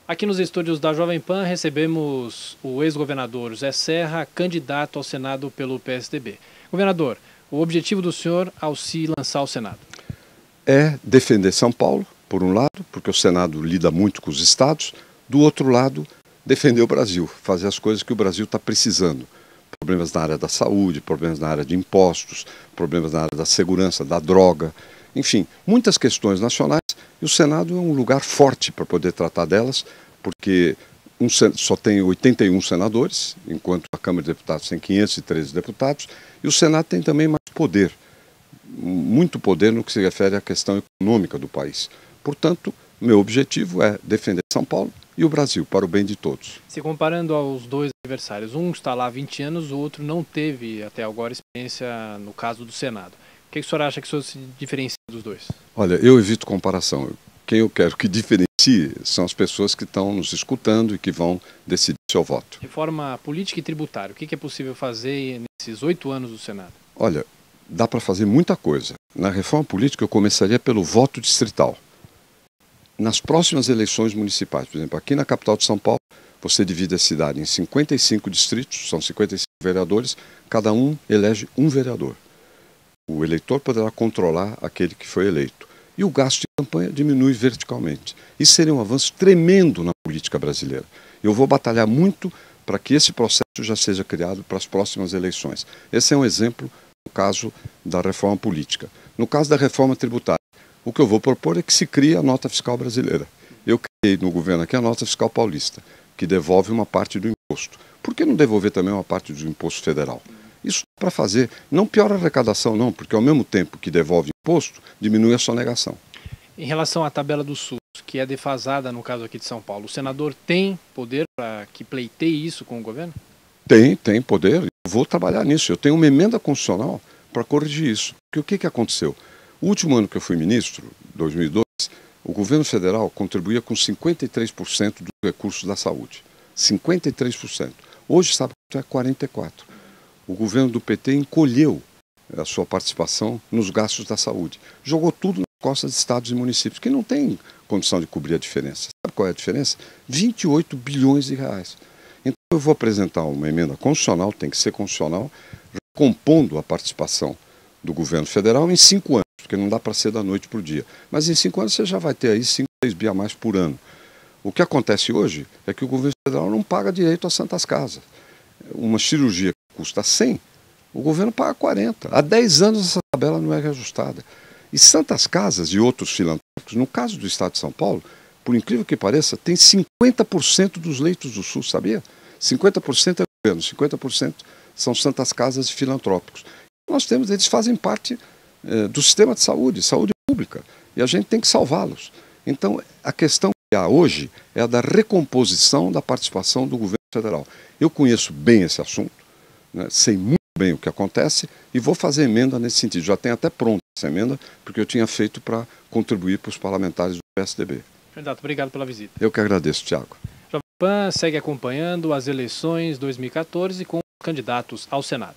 Aqui nos estúdios da Jovem Pan recebemos o ex-governador José Serra, candidato ao Senado pelo PSDB. Governador, o objetivo do senhor ao se lançar ao Senado? É defender São Paulo, por um lado, porque o Senado lida muito com os estados, do outro lado, defender o Brasil, fazer as coisas que o Brasil está precisando. Problemas na área da saúde, problemas na área de impostos, problemas na área da segurança, da droga, enfim, muitas questões nacionais, e o Senado é um lugar forte para poder tratar delas, porque só tem 81 senadores, enquanto a Câmara de Deputados tem 513 deputados, e o Senado tem também mais poder, muito poder no que se refere à questão econômica do país. Portanto, meu objetivo é defender São Paulo e o Brasil, para o bem de todos. Se comparando aos dois adversários, um está lá há 20 anos, o outro não teve até agora experiência no caso do Senado. O que o senhor acha que o senhor se diferencia dos dois? Olha, eu evito comparação. Quem eu quero que diferencie são as pessoas que estão nos escutando e que vão decidir seu voto. Reforma política e tributária, o que é possível fazer nesses 8 anos do Senado? Olha, dá para fazer muita coisa. Na reforma política eu começaria pelo voto distrital. Nas próximas eleições municipais, por exemplo, aqui na capital de São Paulo, você divide a cidade em 55 distritos, são 55 vereadores, cada um elege um vereador. O eleitor poderá controlar aquele que foi eleito. E o gasto de campanha diminui verticalmente. Isso seria um avanço tremendo na política brasileira. Eu vou batalhar muito para que esse processo já seja criado para as próximas eleições. Esse é um exemplo no caso da reforma política. No caso da reforma tributária, o que eu vou propor é que se crie a nota fiscal brasileira. Eu criei no governo aqui a nota fiscal paulista, que devolve uma parte do imposto. Por que não devolver também uma parte do imposto federal? Isso para fazer, não piora a arrecadação não, porque ao mesmo tempo que devolve imposto, diminui a sonegação. Em relação à tabela do SUS, que é defasada no caso aqui de São Paulo, o senador tem poder para que pleiteie isso com o governo? Tem poder, eu vou trabalhar nisso. Eu tenho uma emenda constitucional para corrigir isso. Porque o que aconteceu? O último ano que eu fui ministro, 2002, o governo federal contribuía com 53% dos recursos da saúde. 53%. Hoje, sabe quanto é? 44%. O governo do PT encolheu a sua participação nos gastos da saúde. Jogou tudo nas costas de estados e municípios, que não têm condição de cobrir a diferença. Sabe qual é a diferença? 28 bilhões de reais. Então eu vou apresentar uma emenda constitucional, tem que ser constitucional, compondo a participação do governo federal em 5 anos, porque não dá para ser da noite para o dia. Mas em 5 anos você já vai ter aí 5, 6 bi a mais por ano. O que acontece hoje é que o governo federal não paga direito às santas casas. Uma cirurgia que custa 100, o governo paga 40. Há 10 anos essa tabela não é reajustada. E santas casas e outros filantrópicos, no caso do estado de São Paulo, por incrível que pareça, tem 50% dos leitos do SUS, sabia? 50% é governo, 50% são santas casas e filantrópicos. Eles fazem parte do sistema de saúde pública, e a gente tem que salvá-los. Então, a questão que há hoje é a da recomposição da participação do governo federal. Eu conheço bem esse assunto, né, sei muito bem o que acontece e vou fazer emenda nesse sentido. Já tenho até pronta essa emenda, porque eu tinha feito para contribuir para os parlamentares do PSDB. Candidato, obrigado pela visita. Eu que agradeço, Tiago. Jovem Pan segue acompanhando as eleições 2014 com candidatos ao Senado.